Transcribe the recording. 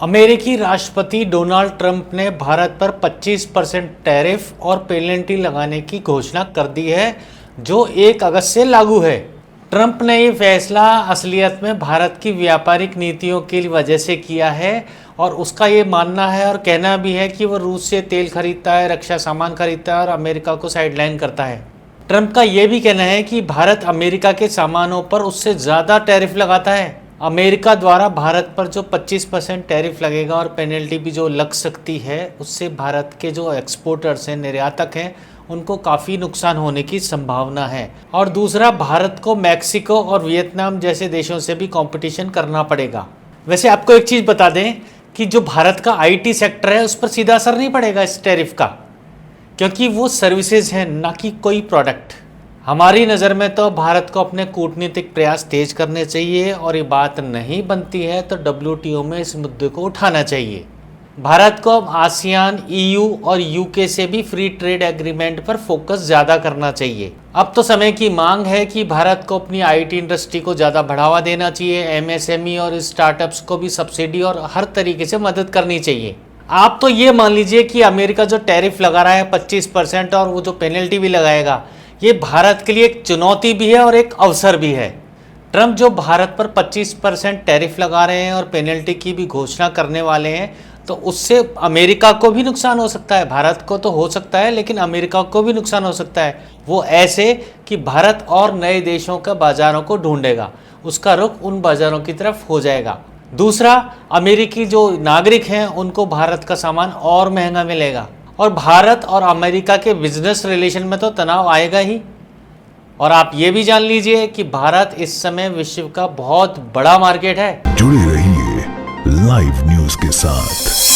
अमेरिकी राष्ट्रपति Donald Trump ने भारत पर 25% टैरिफ और पेनल्टी लगाने की घोषणा कर दी है, जो 1 अगस्त से लागू है। ट्रंप ने ये फैसला असलियत में भारत की व्यापारिक नीतियों की वजह से किया है और उसका ये मानना है और कहना भी है कि वो रूस से तेल खरीदता है, रक्षा सामान खरीदता है और अमेरिका को साइडलाइन करता है। ट्रंप का ये भी कहना है कि भारत अमेरिका के सामानों पर उससे ज़्यादा टैरिफ लगाता है। अमेरिका द्वारा भारत पर जो 25% टैरिफ लगेगा और पेनल्टी भी जो लग सकती है, उससे भारत के जो एक्सपोर्टर्स हैं, निर्यातक हैं, उनको काफ़ी नुकसान होने की संभावना है। और दूसरा, भारत को मैक्सिको और वियतनाम जैसे देशों से भी कंपटीशन करना पड़ेगा। वैसे आपको एक चीज़ बता दें कि जो भारत का आईटी सेक्टर है, उस पर सीधा असर नहीं पड़ेगा इस टैरिफ का, क्योंकि वो सर्विसेज हैं, ना कि कोई प्रोडक्ट। हमारी नज़र में तो भारत को अपने कूटनीतिक प्रयास तेज करने चाहिए और ये बात नहीं बनती है तो WTO में इस मुद्दे को उठाना चाहिए। भारत को अब आसियान, EU और UK से भी फ्री ट्रेड एग्रीमेंट पर फोकस ज़्यादा करना चाहिए। अब तो समय की मांग है कि भारत को अपनी IT इंडस्ट्री को ज़्यादा बढ़ावा देना चाहिए। MSME और स्टार्टअप्स को भी सब्सिडी और हर तरीके से मदद करनी चाहिए। आप तो ये मान लीजिए कि अमेरिका जो टैरिफ लगा रहा है 25% और वो जो पेनल्टी भी लगाएगा, ये भारत के लिए एक चुनौती भी है और एक अवसर भी है। ट्रंप जो भारत पर 25% टैरिफ लगा रहे हैं और पेनल्टी की भी घोषणा करने वाले हैं, तो उससे अमेरिका को भी नुकसान हो सकता है। भारत को तो हो सकता है, लेकिन अमेरिका को भी नुकसान हो सकता है। वो ऐसे कि भारत और नए देशों का बाज़ारों को ढूंढेगा, उसका रुख उन बाज़ारों की तरफ हो जाएगा। दूसरा, अमेरिकी जो नागरिक हैं उनको भारत का सामान और महंगा मिलेगा और भारत और अमेरिका के बिजनेस रिलेशन में तो तनाव आएगा ही। और आप ये भी जान लीजिए कि भारत इस समय विश्व का बहुत बड़ा मार्केट है। जुड़े रहिए लाइव न्यूज के साथ।